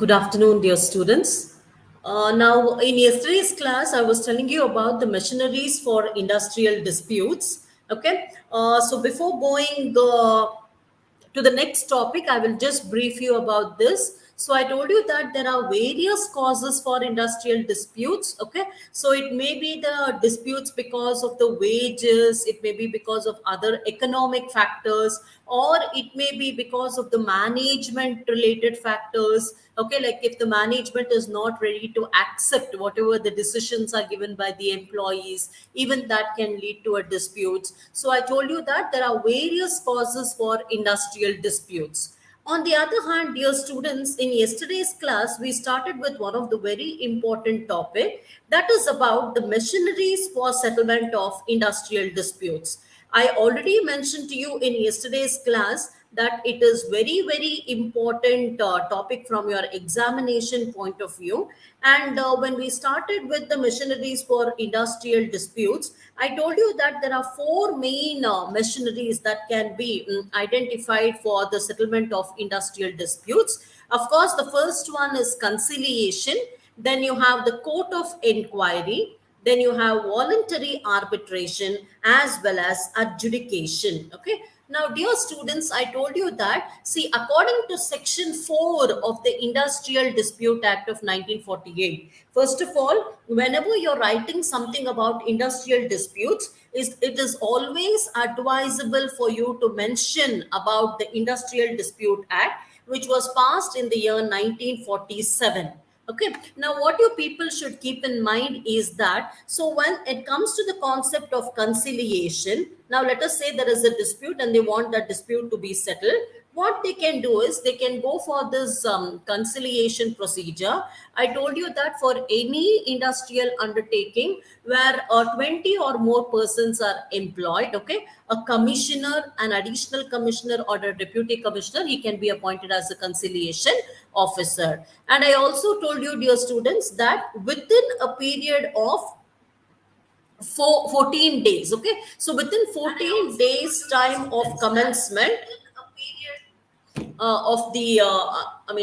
Good afternoon, dear students. Now, in yesterday's class, I was telling you about the machineries for industrial disputes. Okay, so before going to the next topic, I will just brief you about this. So I told you that there are various causes for industrial disputes. Okay, so it may be the disputes because of the wages, it may be because of other economic factors, or it may be because of the management related factors. Okay, like if the management is not ready to accept whatever the decisions are given by the employees, even that can lead to a dispute. So I told you that there are various causes for industrial disputes. On the other hand, dear students, in yesterday's class we started with one of the very important topic, that is about the machineries for settlement of industrial disputes. I already mentioned to you in yesterday's class that it is very important topic from your examination point of view. And when we started with the machineries for industrial disputes, I told you that there are four main machineries that can be identified for the settlement of industrial disputes. Of course, the first one is conciliation. Then you have the court of inquiry. Then you have voluntary arbitration as well as adjudication. Okay. Now, dear students, I told you that, see, according to Section 4 of the Industrial Dispute Act of 1948, first of all, whenever you're writing something about industrial disputes, it is always advisable for you to mention about the Industrial Dispute Act, which was passed in the year 1947. Okay, now what you people should keep in mind is that, so when it comes to the concept of conciliation, now let us say there is a dispute and they want that dispute to be settled. What they can do is they can go for this conciliation procedure. I told you that for any industrial undertaking where 20 or more persons are employed, okay, a commissioner, an additional commissioner, or a deputy commissioner, he can be appointed as a conciliation officer. And I also told you, dear students, that within a period of 14 days, okay, so within 14 days time of commencement of the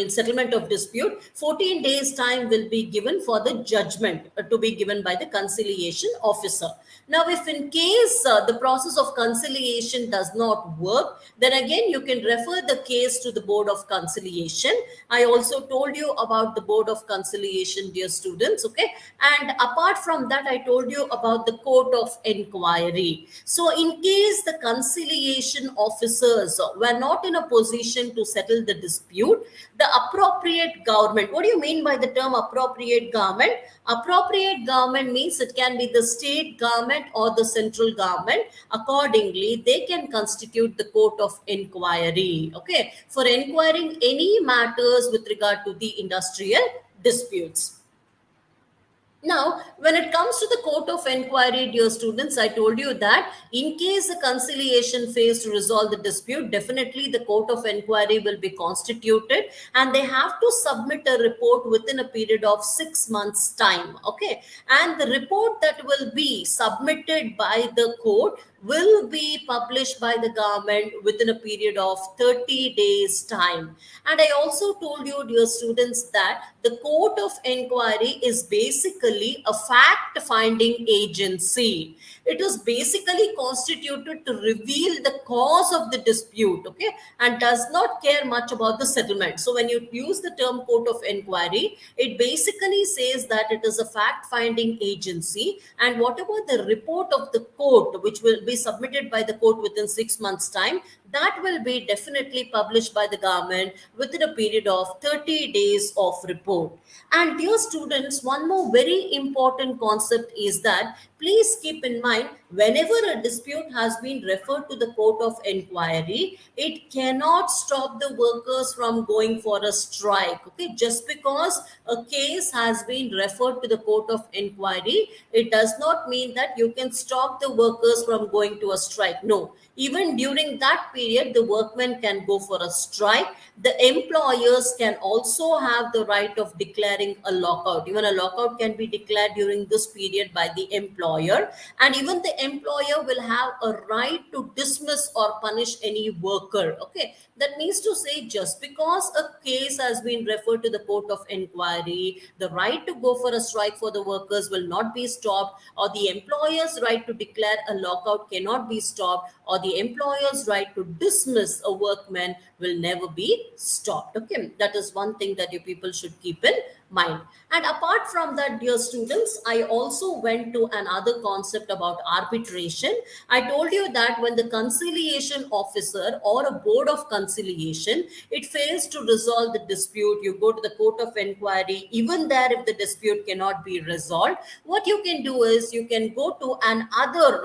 settlement of dispute, 14 days time will be given for the judgment to be given by the conciliation officer. Now, if in case the process of conciliation does not work, then again you can refer the case to the board of conciliation. I also told you about the board of conciliation, dear students. Okay, and apart from that, I told you about the court of inquiry. So in case the conciliation officers were not in a position to settle the dispute, the appropriate government — what do you mean by the term appropriate government? Appropriate government means it can be the state government or the central government. Accordingly, they can constitute the court of inquiry, okay, for inquiring any matters with regard to the industrial disputes. Now, when it comes to the court of inquiry, dear students, I told you that in case the conciliation fails to resolve the dispute, definitely the court of inquiry will be constituted and they have to submit a report within a period of 6 months' time. Okay. And the report that will be submitted by the court will be published by the government within a period of 30 days time. And I also told you, dear students, that the court of inquiry is basically a fact finding agency. It is basically constituted to reveal the cause of the dispute, okay, and does not care much about the settlement. So when you use the term court of inquiry, it basically says that it is a fact finding agency, and whatever the report of the court which will be submitted by the court within 6 months time, that will be definitely published by the government within a period of 30 days of report. And dear students, one more very important concept is that please keep in mind, whenever a dispute has been referred to the court of inquiry, it cannot stop the workers from going for a strike. Okay, just because a case has been referred to the court of inquiry, it does not mean that you can stop the workers from going to a strike. No, Even during that period, the workmen can go for a strike. The employers can also have the right of declaring a lockout. Even a lockout can be declared during this period by the employer, and even the employer will have a right to dismiss or punish any worker. Okay, that means to say, just because a case has been referred to the court of inquiry, the right to go for a strike for the workers will not be stopped, or the employer's right to declare a lockout cannot be stopped, or the employer's right to dismiss a workman will never be stopped. Okay, that is one thing that you people should keep in mind. And apart from that, dear students, I also went to another concept about arbitration. I told you that when the conciliation officer or a board of conciliation, it fails to resolve the dispute, you go to the court of inquiry. Even there, if the dispute cannot be resolved, what you can do is you can go to another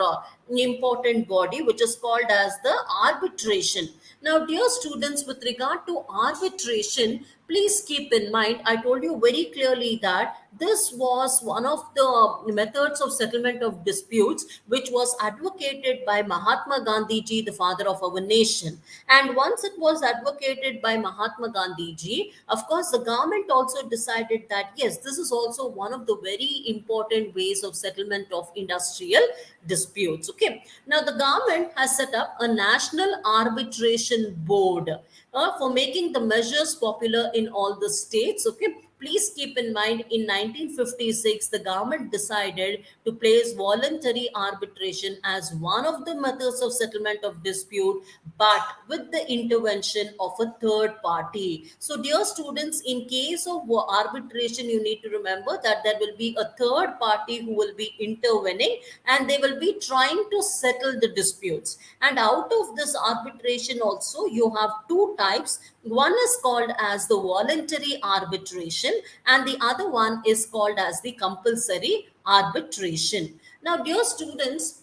important body, which is called as the arbitration. Now, dear students, with regard to arbitration, please keep in mind, I told you very clearly that this was one of the methods of settlement of disputes which was advocated by Mahatma Gandhi ji, the father of our nation. And once it was advocated by Mahatma Gandhi ji, of course, the government also decided that yes, this is also one of the very important ways of settlement of industrial disputes. Okay, now the government has set up a national arbitration board for making the measures popular in all the states. Okay, please keep in mind, in 1956 the government decided to place voluntary arbitration as one of the methods of settlement of dispute, but with the intervention of a third party. So dear students, in case of arbitration, you need to remember that there will be a third party who will be intervening, and they will be trying to settle the disputes. And out of this arbitration also, you have two types. One is called as the voluntary arbitration, and the other one is called as the compulsory arbitration. Now dear students,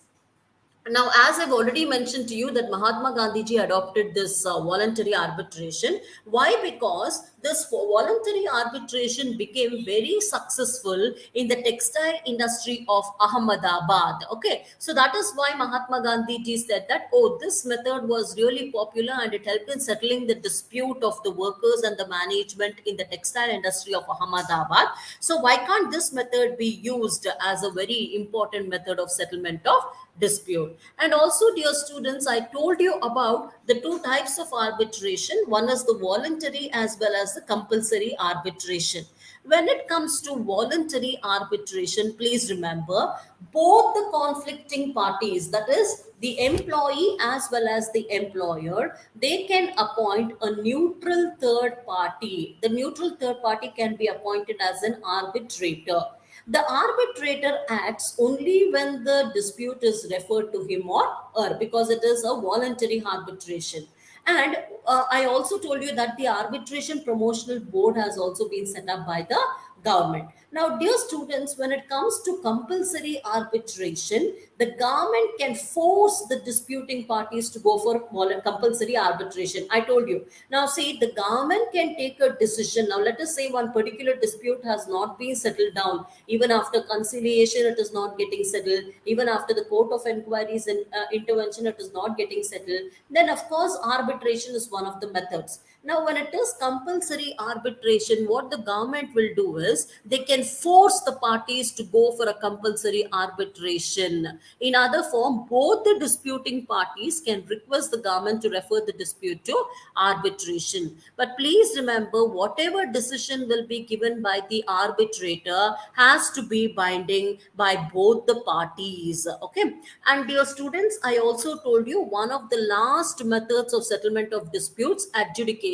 now, as I've already mentioned to you that Mahatma Gandhi ji adopted this voluntary arbitration. Why? Because this voluntary arbitration became very successful in the textile industry of Ahmedabad. Okay, so that is why Mahatma Gandhi ji said that, oh, this method was really popular and it helped in settling the dispute of the workers and the management in the textile industry of Ahmedabad. So why can't this method be used as a very important method of settlement of dispute? And also, dear students, I told you about the two types of arbitration. One is the voluntary as well as the compulsory arbitration. When it comes to voluntary arbitration, please remember, both the conflicting parties, that is the employee as well as the employer, they can appoint a neutral third party. The neutral third party can be appointed as an arbitrator. The arbitrator acts only when the dispute is referred to him or her, because it is a voluntary arbitration. And I also told you that the arbitration promotional board has also been set up by the government. Now, dear students, when it comes to compulsory arbitration, the government can force the disputing parties to go for compulsory arbitration. I told you. Now, see, the government can take a decision. Now, let us say one particular dispute has not been settled down. Even after conciliation, it is not getting settled. Even after the court of inquiries and intervention, it is not getting settled. Then, of course, arbitration is one of the methods. Now, when it is compulsory arbitration, what the government will do is they can force the parties to go for a compulsory arbitration. In other form, both the disputing parties can request the government to refer the dispute to arbitration. But please remember, whatever decision will be given by the arbitrator has to be binding by both the parties. Okay. And dear students, I also told you one of the last methods of settlement of disputes, adjudication.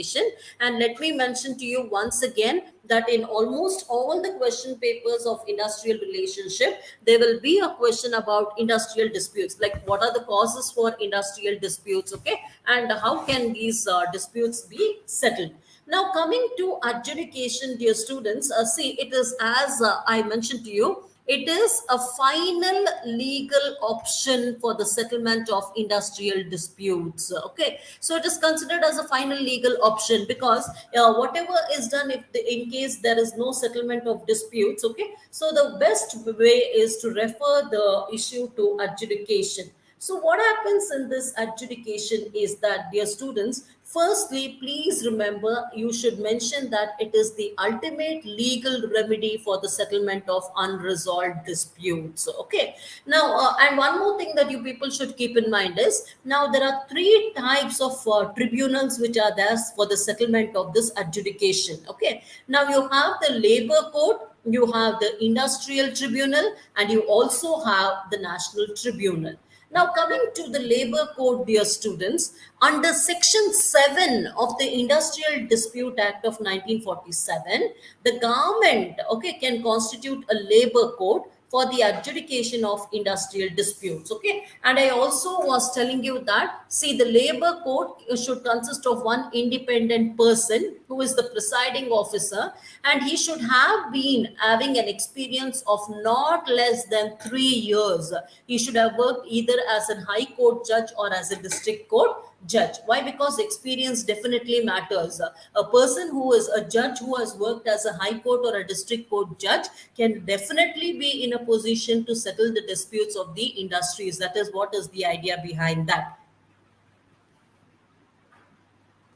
And let me mention to you once again that in almost all the question papers of industrial relationship, there will be a question about industrial disputes, like what are the causes for industrial disputes, okay, and how can these disputes be settled. Now, coming to adjudication, dear students, see, it is as I mentioned to you, it is a final legal option for the settlement of industrial disputes. Okay, so it is considered as a final legal option because whatever is done, if in case there is no settlement of disputes, okay, so the best way is to refer the issue to adjudication. So, what happens in this adjudication is that, dear students, firstly, please remember you should mention that it is the ultimate legal remedy for the settlement of unresolved disputes. Okay. Now, and one more thing that you people should keep in mind is now there are three types of tribunals which are there for the settlement of this adjudication. Okay. Now, you have the labor court, you have the industrial tribunal, and you also have the national tribunal. Now, coming to the labor code, dear students, under section 7 of the Industrial Dispute Act of 1947, the government, okay, can constitute a labor code for the adjudication of industrial disputes. Okay. And I also was telling you that, see, the labor code should consist of one independent person who is the presiding officer, and he should have been having an experience of not less than 3 years. He should have worked either as a high court judge or as a district court judge. Why? Because experience definitely matters. A person who is a judge who has worked as a high court or a district court judge can definitely be in a position to settle the disputes of the industries. That is what is the idea behind that.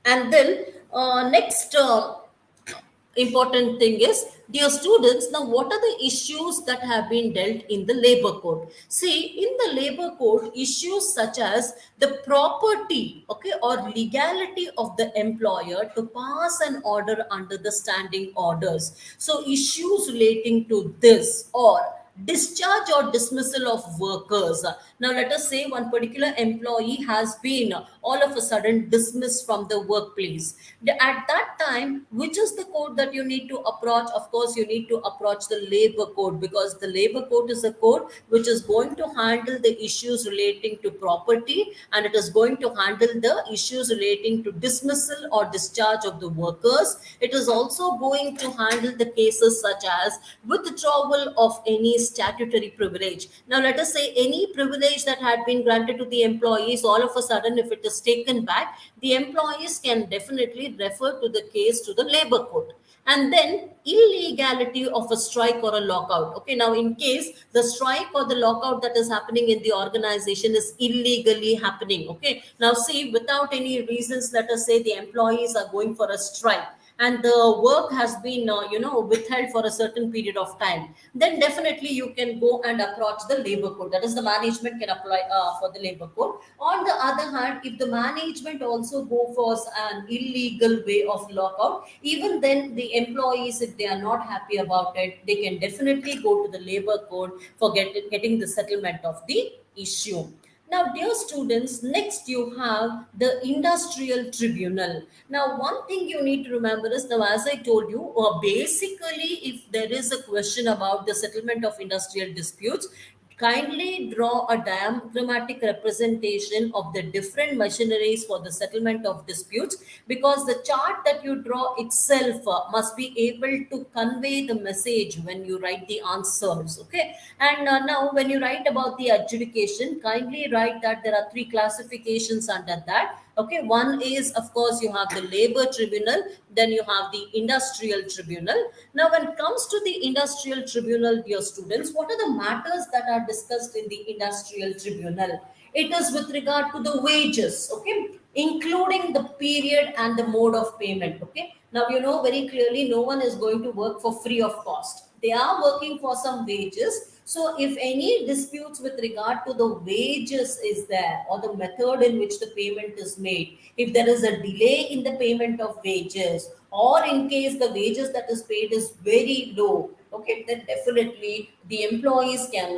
And then next important thing is, dear students, now what are the issues that have been dealt in the labor code? See, in the labor code, issues such as the property, okay, or legality of the employer to pass an order under the standing orders. So issues relating to this, or discharge or dismissal of workers. Now, let us say one particular employee has been all of a sudden dismissed from the workplace. At that time, which is the code that you need to approach? Of course, you need to approach the labor code, because the labor code is a code which is going to handle the issues relating to property, and it is going to handle the issues relating to dismissal or discharge of the workers. It is also going to handle the cases such as withdrawal of any statutory privilege. Now, let us say any privilege that had been granted to the employees, all of a sudden, if it is taken back, the employees can definitely refer to the case to the labor court. And then illegality of a strike or a lockout. Okay, now in case the strike or the lockout that is happening in the organization is illegally happening. Okay, now see, without any reasons, let us say the employees are going for a strike, and the work has been withheld for a certain period of time, then definitely you can go and approach the labor code. That is, the management can apply for the labor code. On the other hand, if the management also go for an illegal way of lockout, even then the employees, if they are not happy about it, they can definitely go to the labor code for getting the settlement of the issue. Now, dear students, next you have the industrial tribunal. Now, one thing you need to remember is, now, as I told you, basically, if there is a question about the settlement of industrial disputes, kindly draw a diagrammatic representation of the different machineries for the settlement of disputes, because the chart that you draw itself must be able to convey the message when you write the answers. Okay. And now when you write about the adjudication, kindly write that there are three classifications under that. Okay, one is, of course, you have the labor tribunal, then you have the industrial tribunal. Now, when it comes to the industrial tribunal, dear students, what are the matters that are discussed in the industrial tribunal? It is with regard to the wages, okay, including the period and the mode of payment. Okay, now you know very clearly no one is going to work for free of cost. They are working for some wages. So if any disputes with regard to the wages is there, or the method in which the payment is made, if there is a delay in the payment of wages, or in case the wages that is paid is very low, okay, then definitely the employees can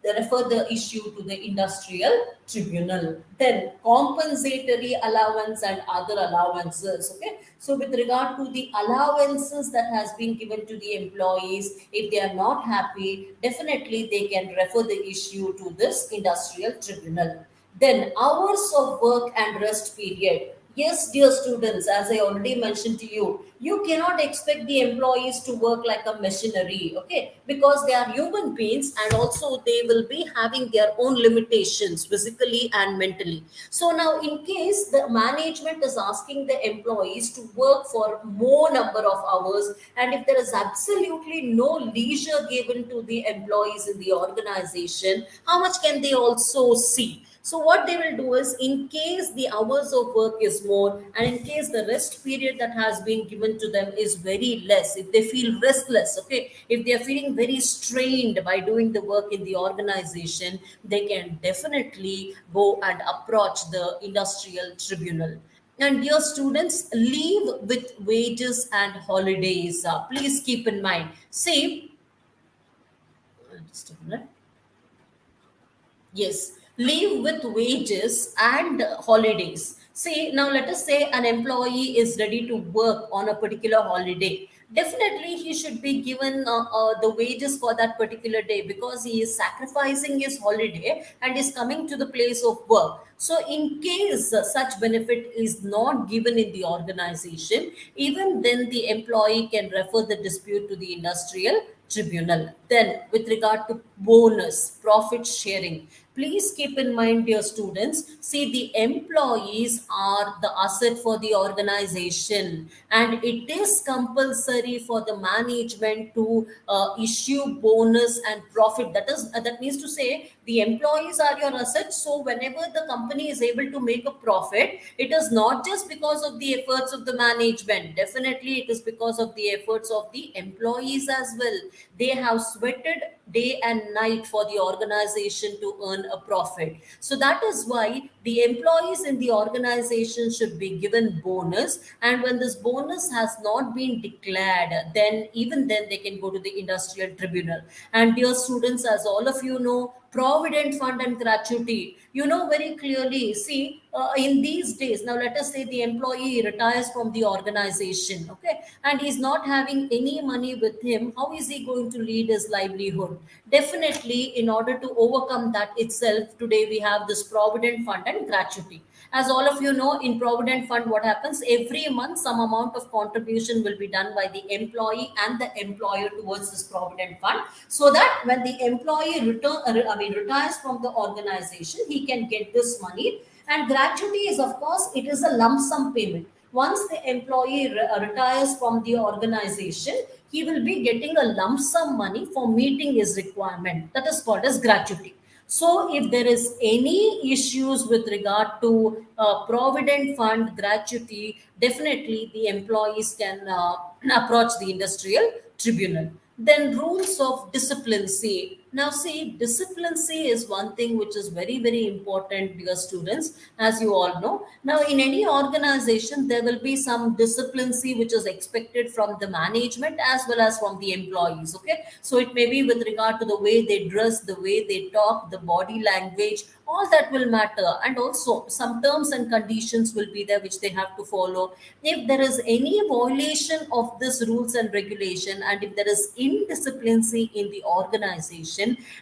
they refer the issue to the industrial tribunal. Then compensatory allowance and other allowances. Okay. So with regard to the allowances that has been given to the employees, if they are not happy, definitely they can refer the issue to this industrial tribunal. Then hours of work and rest period. Yes, dear students, as I already mentioned to you, you cannot expect the employees to work like a machinery, okay? Because they are human beings, and also they will be having their own limitations physically and mentally. So now, in case the management is asking the employees to work for more number of hours, and if there is absolutely no leisure given to the employees in the organization, how much can they also see? So what they will do is, in case the hours of work is more, and in case the rest period that has been given to them is very less, if they feel restless, okay, if they are feeling very strained by doing the work in the organization, they can definitely go and approach the industrial tribunal. And dear students, leave with wages and holidays. Please keep in mind. See, just a minute. Yes, leave with wages and holidays. See, now let us say an employee is ready to work on a particular holiday. Definitely, he should be given the wages for that particular day, because he is sacrificing his holiday and is coming to the place of work. So, in case such benefit is not given in the organization, even then the employee can refer the dispute to the industrial tribunal. Then, with regard to bonus, profit sharing, please keep in mind, dear students, see, the employees are the asset for the organization, and it is compulsory for the management to issue bonus and profit. That means to say, the employees are your asset. So, whenever the company is able to make a profit, it is not just because of the efforts of the management. Definitely, it is because of the efforts of the employees as well. They have sweated day and night for the organization to earn a profit. So that is why the employees in the organization should be given bonus. And when this bonus has not been declared, then even then they can go to the industrial tribunal. And dear students, as all of you know, provident fund and gratuity, you know very clearly. See, in these days, now let us say the employee retires from the organization, okay, and he's not having any money with him. How is he going to lead his livelihood? Definitely, in order to overcome that itself, today we have this provident fund and gratuity. As all of you know, in provident fund, what happens every month, some amount of contribution will be done by the employee and the employer towards this provident fund, so that when the employee retires from the organization, he can get this money. And gratuity is, of course, it is a lump sum payment. Once the employee retires from the organization, he will be getting a lump sum money for meeting his requirement. That is called as gratuity. So, if there is any issues with regard to provident fund gratuity, definitely the employees can approach the industrial tribunal. Then rules of disciplinacy. Now, see, disciplinacy is one thing which is very, very important, dear students, as you all know. Now, in any organization, there will be some disciplinacy which is expected from the management as well as from the employees. Okay, so it may be with regard to the way they dress, the way they talk, the body language, all that will matter. And also, some terms and conditions will be there which they have to follow. If there is any violation of this rules and regulation, and if there is indisciplinary in the organization,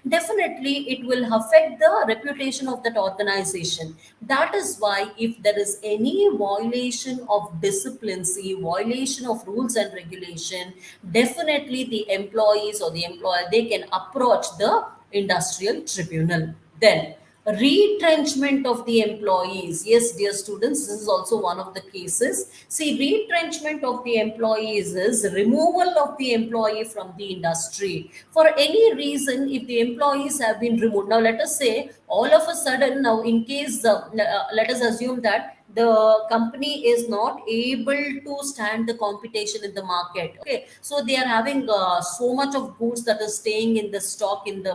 definitely it will affect the reputation of that organization. That is why, if there is any violation of disciplinary, violation of rules and regulation, definitely the employees or the employer, they can approach the industrial tribunal. Then, retrenchment of the employees. Yes, dear students, this is also one of the cases. See, retrenchment of the employees is removal of the employee from the industry for any reason. If the employees have been removed, now let us say all of a sudden, now in case let us assume that the company is not able to stand the competition in the market, okay, so they are having so much of goods that is staying in the stock in the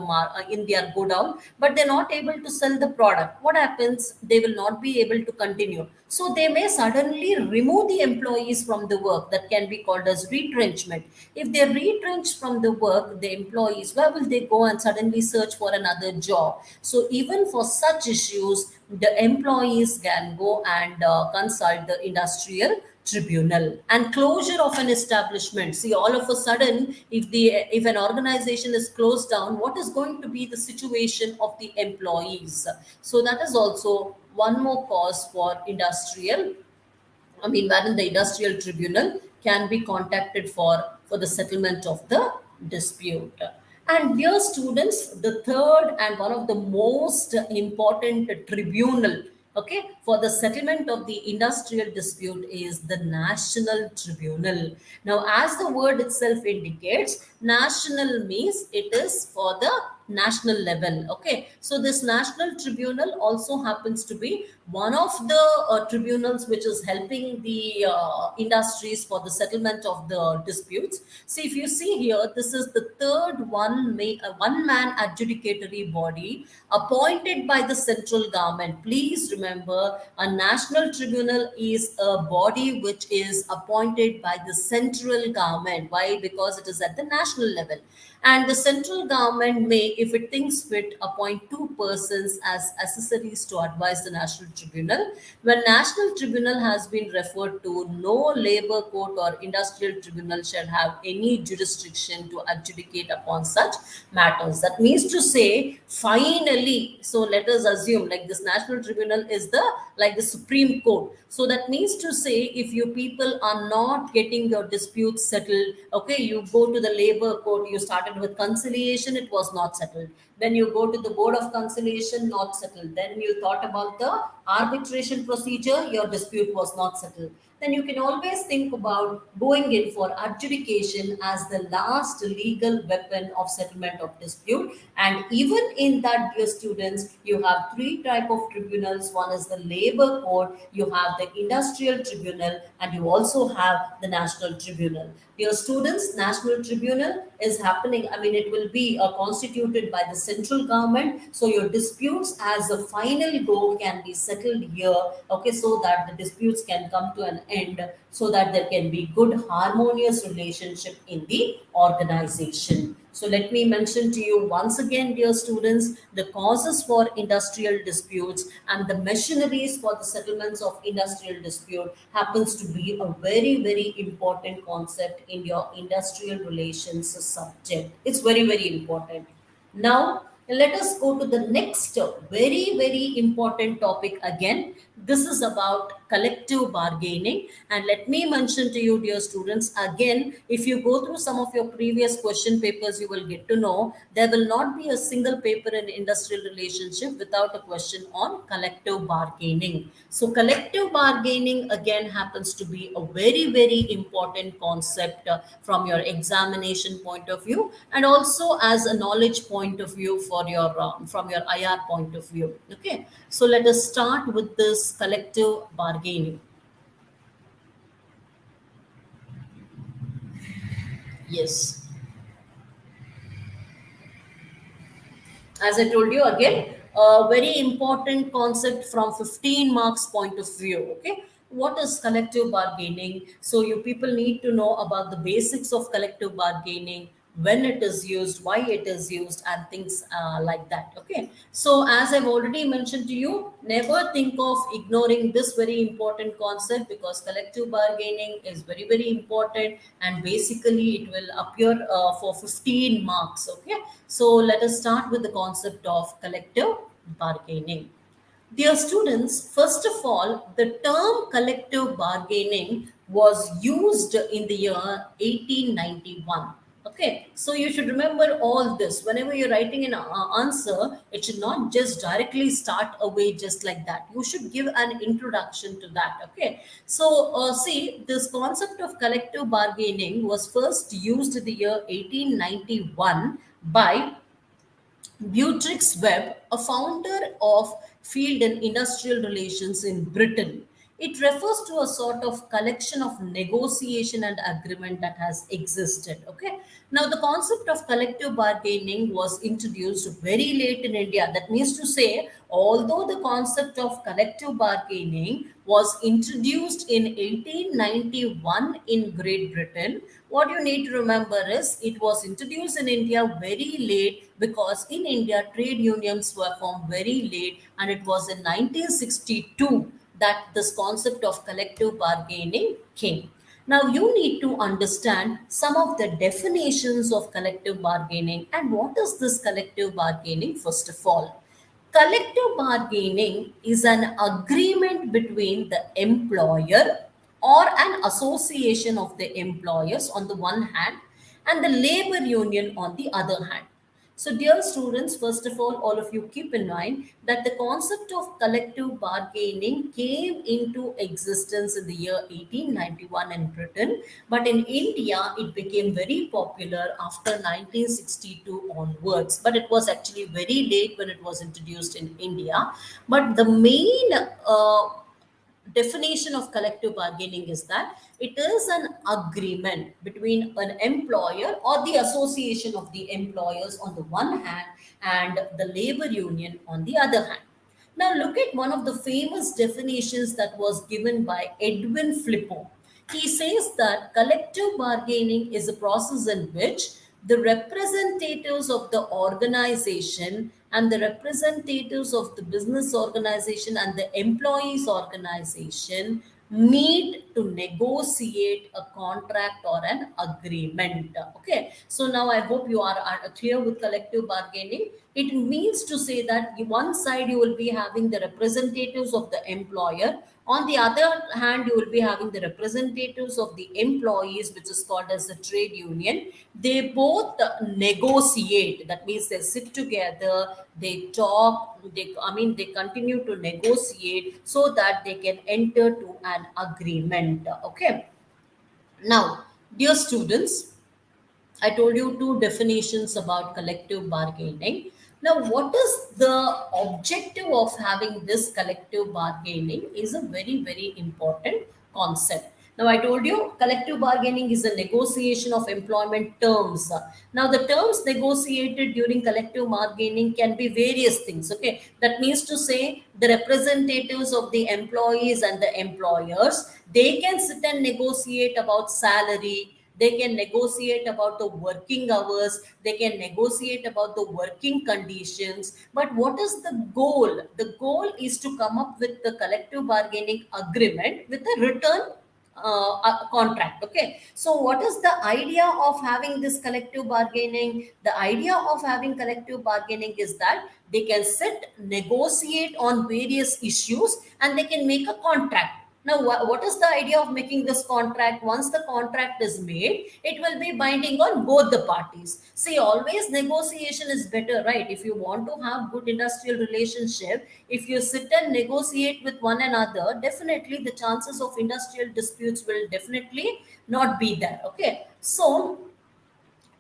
in their go down, but they're not able to sell the product. What happens? They will not be able to continue, so they may suddenly remove the employees from the work. That can be called as retrenchment. If they're retrenched from the work, the employees, where will they go and suddenly search for another job? So even for such issues, the employees can go and consult the industrial tribunal. And closure of an establishment. See, all of a sudden, if an organization is closed down, what is going to be the situation of the employees? So that is also one more cause for industrial, wherein the industrial tribunal can be contacted for the settlement of the dispute. And dear students, the third and one of the most important tribunal, okay, for the settlement of the industrial dispute is the national tribunal. Now, as the word itself indicates, national means it is for the national level. Okay, so this national tribunal also happens to be one of the tribunals which is helping the industries for the settlement of the disputes. See, if you see here, this is the third one man adjudicatory body appointed by the central government. Please remember, a national tribunal is a body which is appointed by the central government. Why? Because it is at the national level. And the central government may, if it thinks fit, appoint two persons as accessories to advise the national tribunal. When national tribunal has been referred to, no labor court or industrial tribunal shall have any jurisdiction to adjudicate upon such matters. That means to say, finally, so let us assume like this national tribunal is the like the Supreme Court. So that means to say, if you people are not getting your disputes settled, okay, you go to the labor court, you started with conciliation, it was not settled. Then you go to the board of conciliation, not settled. Then you thought about the arbitration procedure, your dispute was not settled. Then you can always think about going in for adjudication as the last legal weapon of settlement of dispute. And even in that, dear students, you have three type of tribunals. One is the labor court, you have the industrial tribunal, and you also have the national tribunal. Dear students, national tribunal is happening, I mean, it will be constituted by the central government. So your disputes as a final go can be settled here, okay, so that the disputes can come to an end, so that there can be good harmonious relationship in the organization. So let me mention to you once again, dear students, the causes for industrial disputes and the machineries for the settlements of industrial dispute happens to be a very, very important concept in your industrial relations subject. It's very, very important. Now, let us go to the next very, very important topic again. This is about collective bargaining. And let me mention to you, dear students, again, if you go through some of your previous question papers, you will get to know there will not be a single paper in industrial relationship without a question on collective bargaining. So, collective bargaining again happens to be a very, very important concept from your examination point of view, and also as a knowledge point of view for your from your IR point of view. Okay, so let us start with this collective bargaining. Yes, as I told you again, a very important concept from 15 marks point of view. Okay, what is collective bargaining? So you people need to know about the basics of collective bargaining, when it is used, why it is used, and things like that. Okay, so as I've already mentioned to you, never think of ignoring this very important concept, because collective bargaining is very, very important, and basically it will appear for 15 marks. Okay, so let us start with the concept of collective bargaining. Dear students, first of all, the term collective bargaining was used in the year 1891. Okay, so you should remember all this. Whenever you're writing an answer, it should not just directly start away just like that. You should give an introduction to that. Okay, so see, this concept of collective bargaining was first used in the year 1891 by Beatrix Webb, a founder of Field and Industrial Relations in Britain. It refers to a sort of collection of negotiation and agreement that has existed. Okay. Now, the concept of collective bargaining was introduced very late in India. That means to say, although the concept of collective bargaining was introduced in 1891 in Great Britain, what you need to remember is it was introduced in India very late, because in India trade unions were formed very late, and it was in 1962 that this concept of collective bargaining came. Now, you need to understand some of the definitions of collective bargaining and what is this collective bargaining, first of all. Collective bargaining is an agreement between the employer or an association of the employers on the one hand and the labor union on the other hand. So, dear students, first of all of you keep in mind that the concept of collective bargaining came into existence in the year 1891 in Britain, but in India it became very popular after 1962 onwards. But it was actually very late when it was introduced in India. But the main definition of collective bargaining is that it is an agreement between an employer or the association of the employers on the one hand and the labor union on the other hand. Now, look at one of the famous definitions that was given by Edwin Flippo. He says that collective bargaining is a process in which the representatives of the organization and the representatives of the business organization and the employees organization meet to negotiate a contract or an agreement. Okay, so now I hope you are clear with collective bargaining. It means to say that one side you will be having the representatives of the employer, on the other hand you will be having the representatives of the employees, which is called as the trade union. They both negotiate, that means they sit together, they talk, they continue to negotiate so that they can enter to an agreement. Okay, now dear students, I told you two definitions about collective bargaining. Now, what is the objective of having this collective bargaining is a very, very important concept. Now, I told you collective bargaining is a negotiation of employment terms. Now, the terms negotiated during collective bargaining can be various things. Okay, that means to say the representatives of the employees and the employers, they can sit and negotiate about salary, they can negotiate about the working hours, they can negotiate about the working conditions. But what is the goal? The goal is to come up with the collective bargaining agreement with a written contract. Okay, so what is the idea of having this collective bargaining? The idea of having collective bargaining is that they can sit, negotiate on various issues, and they can make a contract. Now, what is the idea of making this contract? Once the contract is made, it will be binding on both the parties. See, always negotiation is better, right? If you want to have good industrial relationship, if you sit and negotiate with one another, definitely the chances of industrial disputes will definitely not be there. Okay, so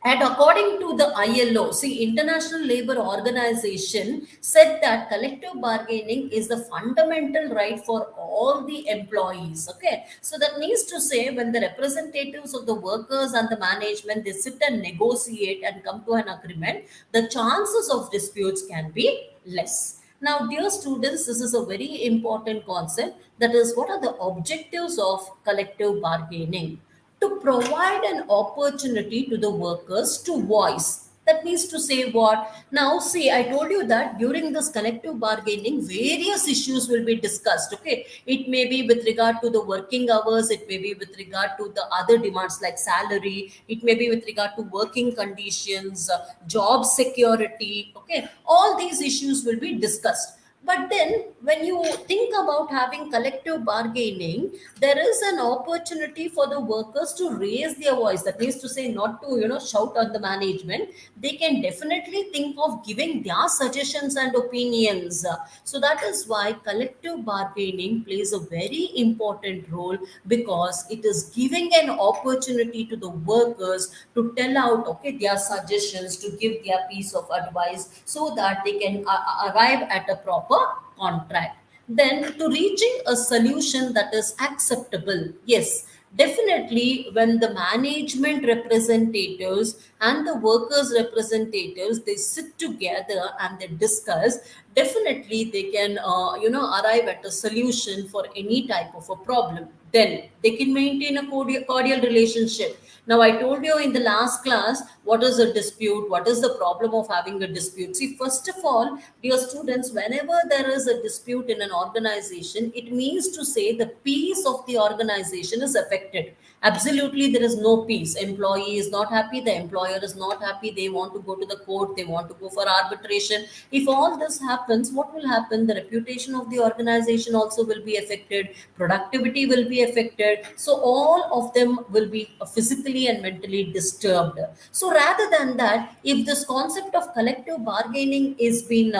and according to the ILO, see, International Labour Organization said that collective bargaining is the fundamental right for all the employees. Okay, so that means to say when the representatives of the workers and the management they sit and negotiate and come to an agreement, the chances of disputes can be less. Now, dear students, this is a very important concept. That is, what are the objectives of collective bargaining? To provide an opportunity to the workers to voice. That means to say what? Now, see, I told you that during this collective bargaining, various issues will be discussed. Okay, it may be with regard to the working hours, it may be with regard to the other demands like salary, it may be with regard to working conditions, job security. Okay, all these issues will be discussed. But then, when you think about having collective bargaining, there is an opportunity for the workers to raise their voice. That means to say, not to shout at the management. They can definitely think of giving their suggestions and opinions. So that is why collective bargaining plays a very important role, because it is giving an opportunity to the workers to tell out their suggestions, to give their piece of advice, so that they can arrive at a proper contract. Then, to reaching a solution that is acceptable, yes, definitely when the management representatives and the workers representatives they sit together and they discuss, definitely they can arrive at a solution for any type of a problem. Then they can maintain a cordial relationship. Now, I told you in the last class what is a dispute, what is the problem of having a dispute. See, first of all, dear students, whenever there is a dispute in an organization, it means to say the peace of the organization is affected. Absolutely, there is no peace. Employee is not happy, the employer is not happy, they want to go to the court, they want to go for arbitration. If all this happens, what will happen? The reputation of the organization also will be affected, productivity will be affected. So all of them will be physically and mentally disturbed. So rather than that, if this concept of collective bargaining is been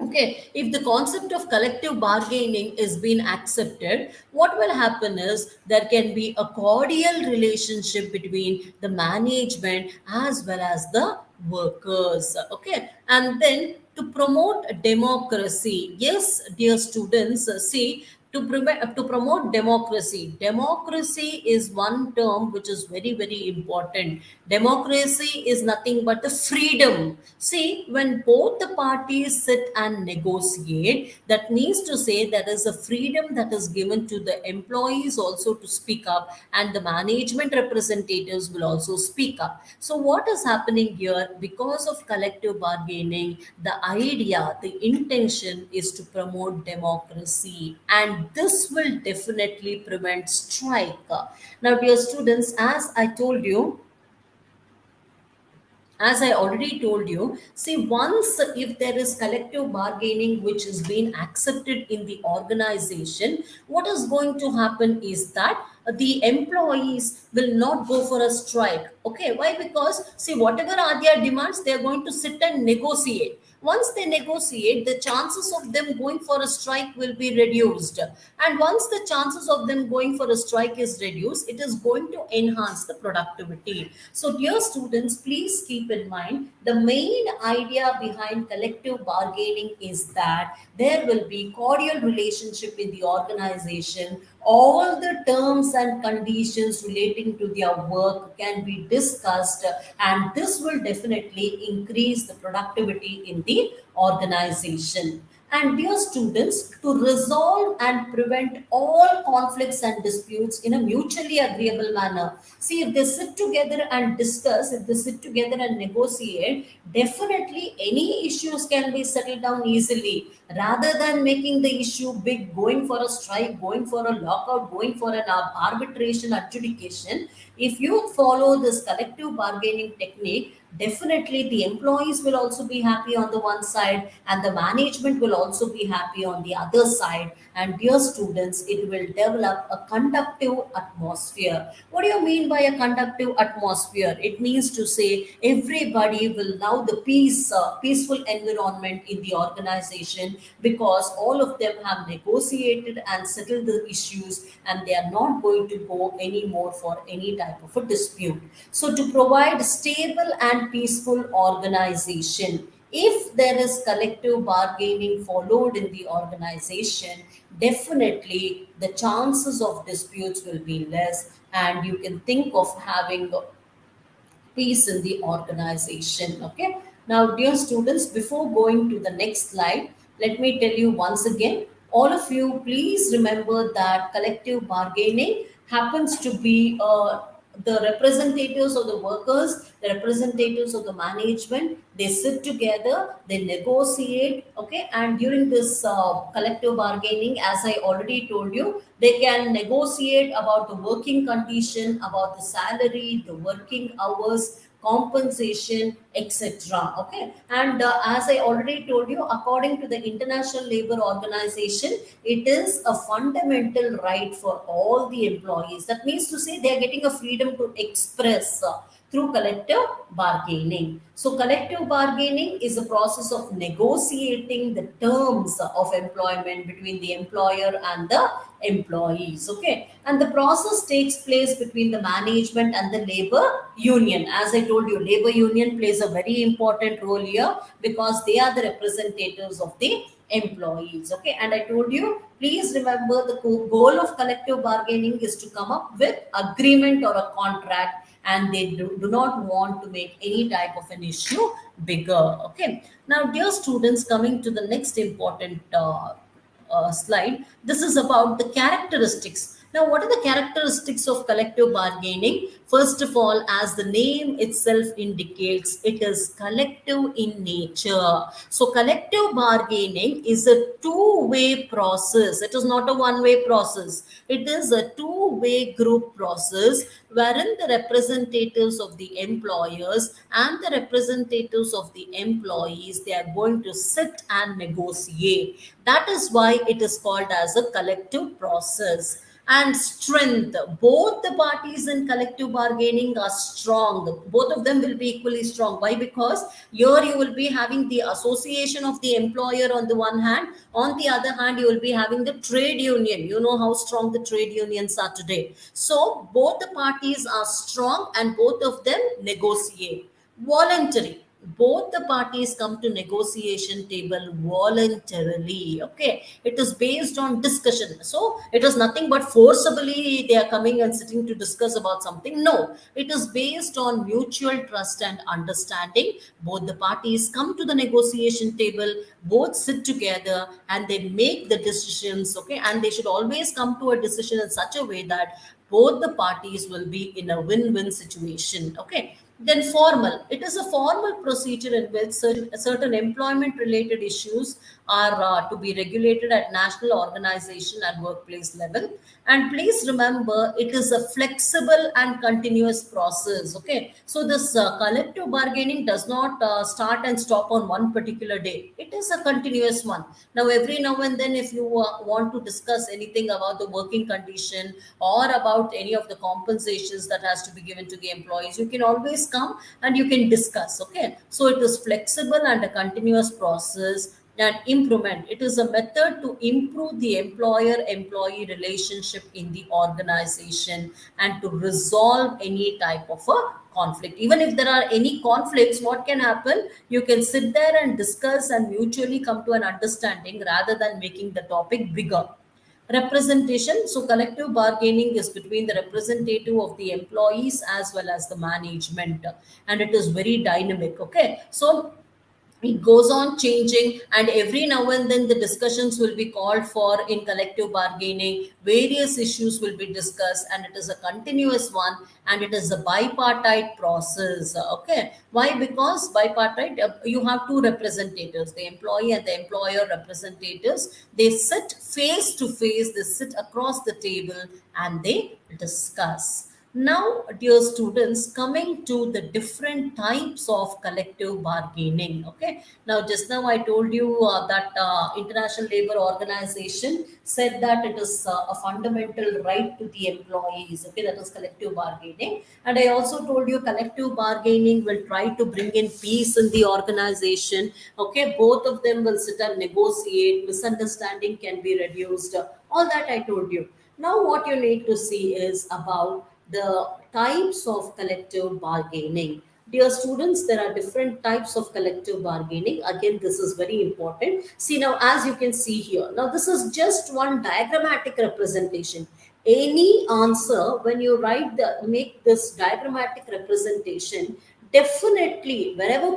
okay, if the concept of collective bargaining is being accepted, what will happen is there can be a cordial relationship between the management as well as the workers. Okay, and then to promote democracy, yes, dear students, see, to promote democracy. Democracy is one term which is very, very important. Democracy is nothing but the freedom. See, when both the parties sit and negotiate, that means to say there is a freedom that is given to the employees also to speak up, and the management representatives will also speak up. So, what is happening here? Because of collective bargaining, the idea, the intention is to promote democracy, and this will definitely prevent strike. Now, dear students, as I already told you, see, once if there is collective bargaining which is being accepted in the organization, what is going to happen is that the employees will not go for a strike. Okay, why? Because see, whatever are their demands, they are going to sit and negotiate. Once they negotiate, the chances of them going for a strike will be reduced. And once the chances of them going for a strike is reduced, it is going to enhance the productivity. So, dear students, please keep in mind the main idea behind collective bargaining is that there will be cordial relationship in the organization. All the terms and conditions relating to their work can be discussed, and this will definitely increase the productivity in the organization. And dear students, to resolve and prevent all conflicts and disputes in a mutually agreeable manner. See, if they sit together and discuss, if they sit together and negotiate, definitely any issues can be settled down easily. Rather than making the issue big, going for a strike, going for a lockout, going for an arbitration adjudication, if you follow this collective bargaining technique, definitely the employees will also be happy on the one side, and the management will also be happy on the other side. And dear students, it will develop a conductive atmosphere. What do you mean by a conductive atmosphere? It means to say everybody will love the peaceful environment in the organization, because all of them have negotiated and settled the issues, and they are not going to go anymore for any type of a dispute. So, to provide stable and peaceful organization, if there is collective bargaining followed in the organization, definitely the chances of disputes will be less, and you can think of having peace in the organization. Okay. Now, dear students, before going to the next slide, let me tell you once again, all of you, please remember that collective bargaining happens to be the representatives of the workers, the representatives of the management, they sit together, they negotiate, okay, and during this collective bargaining, as I already told you, they can negotiate about the working condition, about the salary, the working hours, compensation, etc. Okay, and as I already told you, according to the International Labor Organization, it is a fundamental right for all the employees. That means to say they are getting a freedom to express through collective bargaining. So, collective bargaining is a process of negotiating the terms of employment between the employer and the employees. Okay, and the process takes place between the management and the labor union. As I told you, labor union plays a very important role here, because they are the representatives of the employees. Okay, and I told you, please remember the goal of collective bargaining is to come up with agreement or a contract, and they do not want to make any type of an issue bigger. Okay, now, dear students, coming to the next important slide, this is about the characteristics. Now, what are the characteristics of collective bargaining? First of all, as the name itself indicates, it is collective in nature. So, collective bargaining is a two-way process. It is not a one-way process. It is a two-way group process wherein the representatives of the employers and the representatives of the employees, they are going to sit and negotiate. That is why it is called as a collective process. And strength, both the parties in collective bargaining are strong. Both of them will be equally strong. Why? Because here you will be having the association of the employer on the one hand, on the other hand you will be having the trade union. You know how strong the trade unions are today. So both the parties are strong and both of them negotiate. Voluntary, both the parties come to negotiation table voluntarily. Okay, it is based on discussion, so it is nothing but forcibly they are coming and sitting to discuss about something. No, it is based on mutual trust and understanding. Both the parties come to the negotiation table, both sit together and they make the decisions. Okay, and they should always come to a decision in such a way that both the parties will be in a win-win situation. Okay, then formal. It is a formal procedure in which certain employment related issues are to be regulated at national organization and workplace level. And please remember, it is a flexible and continuous process. Okay, so this collective bargaining does not start and stop on one particular day. It is a continuous one. Now, every now and then, if you want to discuss anything about the working condition or about any of the compensations that has to be given to the employees, you can always come and you can discuss. Okay, so it is flexible and a continuous process. And improvement, it is a method to improve the employer employee relationship in the organization and to resolve any type of a conflict. Even if there are any conflicts, what can happen, you can sit there and discuss and mutually come to an understanding rather than making the topic bigger. Representation, so collective bargaining is between the representative of the employees as well as the management, and it is very dynamic. Okay, so it goes on changing, and every now and then the discussions will be called for in collective bargaining. Various issues will be discussed, and it is a continuous one, and it is a bipartite process. Okay, why? Because bipartite, you have two representatives, the employee and the employer representatives. They sit face to face, they sit across the table and they discuss. Now, dear students, coming to the different types of collective bargaining. Okay. Now, just now I told you that International Labour Organization said that it is a fundamental right to the employees. Okay, that is collective bargaining. And I also told you collective bargaining will try to bring in peace in the organization. Okay, both of them will sit and negotiate. Misunderstanding can be reduced. All that I told you. Now, what you need to see is about the types of collective bargaining. Dear students, there are different types of collective bargaining. Again, this is very important. See now, as you can see here, now this is just one diagrammatic representation. Any answer, when you make this diagrammatic representation, definitely wherever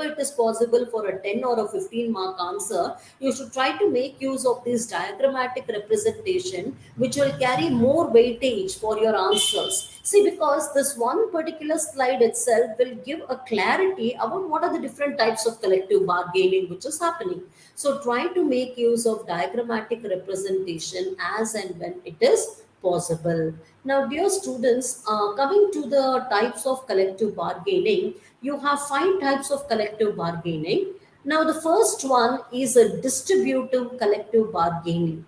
it is possible for a 10 or a 15 mark answer, you should try to make use of this diagrammatic representation, which will carry more weightage for your answers. See, because this one particular slide itself will give a clarity about what are the different types of collective bargaining which is happening. So try to make use of diagrammatic representation as and when it is possible. Now, dear students, coming to the types of collective bargaining, you have 5 types of collective bargaining. Now, the first one is a distributive collective bargaining.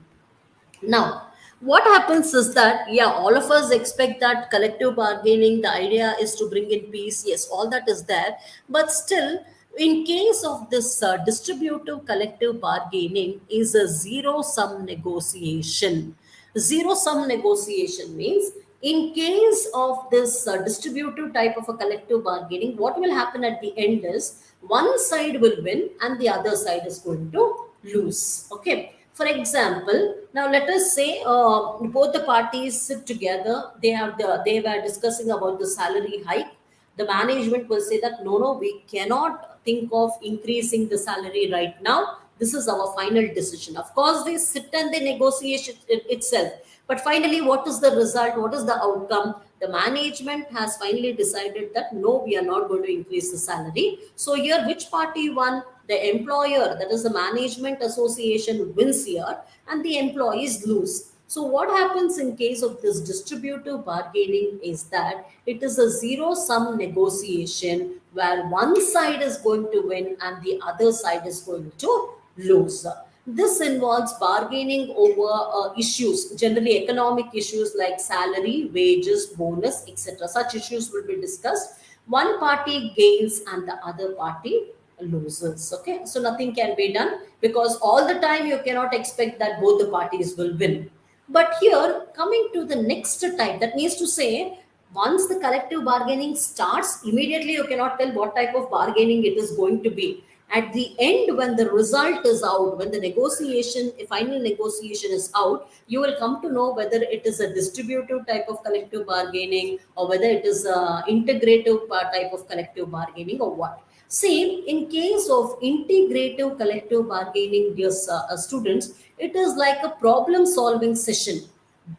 Now, what happens is that, yeah, all of us expect that collective bargaining, the idea is to bring in peace. Yes, all that is there. But still, in case of this distributive collective bargaining, is a zero sum negotiation. Zero sum negotiation means, in case of this distributive type of a collective bargaining, what will happen at the end is one side will win and the other side is going to lose. Okay, for example, now let us say both the parties sit together. They were discussing about the salary hike. The management will say that no, we cannot think of increasing the salary right now. this is our final decision. Of course, they sit and they negotiate itself. But finally, what is the result? What is the outcome? The management has finally decided that no, we are not going to increase the salary. So here, which party won? The employer, that is the management association, wins here, and the employees lose. So what happens in case of this distributive bargaining is that it is a zero sum negotiation where one side is going to win and the other side is going to lose. This involves bargaining over issues, generally economic issues like salary, wages, bonus, etc. Such issues will be discussed. One party gains and the other party loses. Okay, so nothing can be done because all the time you cannot expect that both the parties will win. But here, coming to the next type, that means to say, once the collective bargaining starts, immediately you cannot tell what type of bargaining it is going to be. At the end, when the result is out, when the negotiation, final negotiation is out, you will come to know whether it is a distributive type of collective bargaining or whether it is a integrative type of collective bargaining or what. See, in case of integrative collective bargaining, dear students, it is like a problem solving session.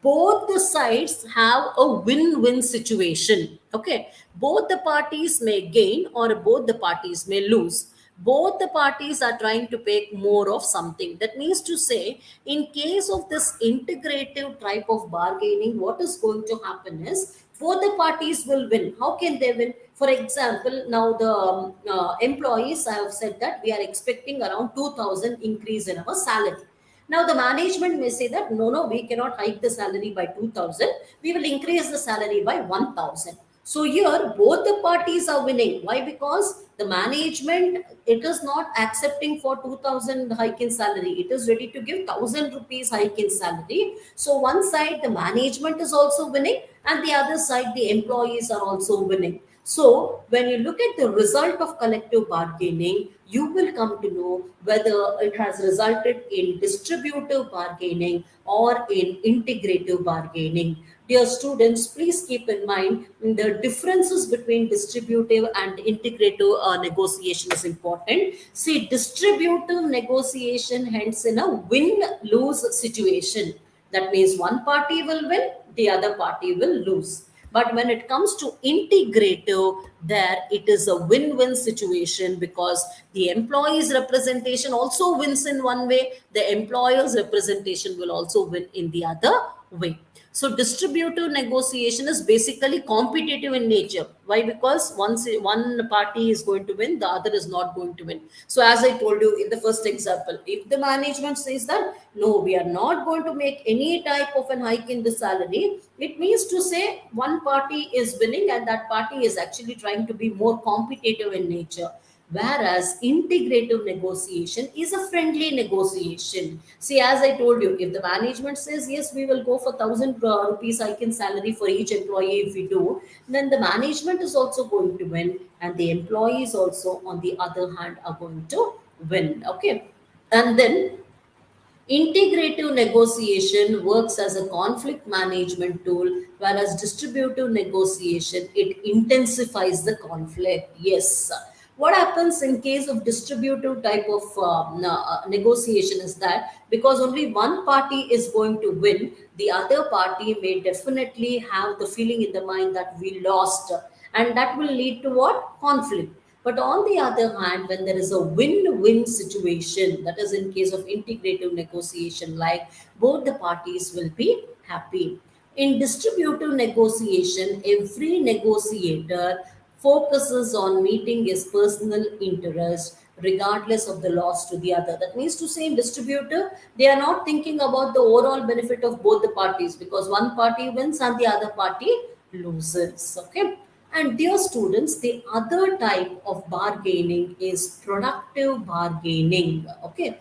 Both the sides have a win-win situation. Okay, both the parties may gain or both the parties may lose. Both the parties are trying to make more of something. That means to say, in case of this integrative type of bargaining, what is going to happen is both the parties will win. How can they win? For example, now the employees, I have said that we are expecting around 2000 increase in our salary. Now, the management may say that no, we cannot hike the salary by 2000. We will increase the salary by 1000. So, here both the parties are winning. Why? Because the management, it is not accepting for 2000 hike in salary. It is ready to give 1000 rupees hike in salary. So, one side, the management is also winning, and the other side, the employees are also winning. So, when you look at the result of collective bargaining, you will come to know whether it has resulted in distributive bargaining or in integrative bargaining. Dear students, please keep in mind the differences between distributive and integrative negotiation is important. See, distributive negotiation hence in a win-lose situation. That means one party will win, the other party will lose. But when it comes to integrative, there it is a win-win situation because the employee's representation also wins in one way, the employer's representation will also win in the other way. So distributive negotiation is basically competitive in nature. Why? Because once one party is going to win, the other is not going to win. So as I told you in the first example, if the management says that no, we are not going to make any type of an hike in the salary, it means to say one party is winning and that party is actually trying to be more competitive in nature. Whereas integrative negotiation is a friendly negotiation. See, as I told you, if the management says, yes, we will go for 1000 rupees hike in salary for each employee if we do, then the management is also going to win and the employees also, on the other hand, are going to win. Okay. And then integrative negotiation works as a conflict management tool, whereas distributive negotiation, it intensifies the conflict. Yes. What happens in case of distributive type of negotiation is that because only one party is going to win, the other party may definitely have the feeling in the mind that we lost, and that will lead to what? Conflict. But on the other hand, when there is a win-win situation, that is in case of integrative negotiation, like both the parties will be happy. In distributive negotiation, every negotiator focuses on meeting his personal interest regardless of the loss to the other. That means to say in distributive, they are not thinking about the overall benefit of both the parties because one party wins and the other party loses. Okay. And dear students, the other type of bargaining is productive bargaining. Okay.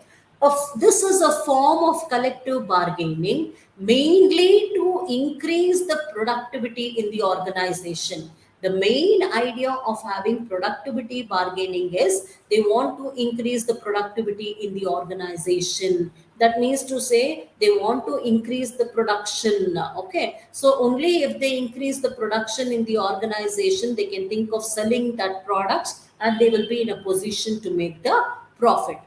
This is a form of collective bargaining mainly to increase the productivity in the organization. The main idea of having productivity bargaining is they want to increase the productivity in the organization. That means to say they want to increase the production. Okay, so only if they increase the production in the organization, they can think of selling that products and they will be in a position to make the profit.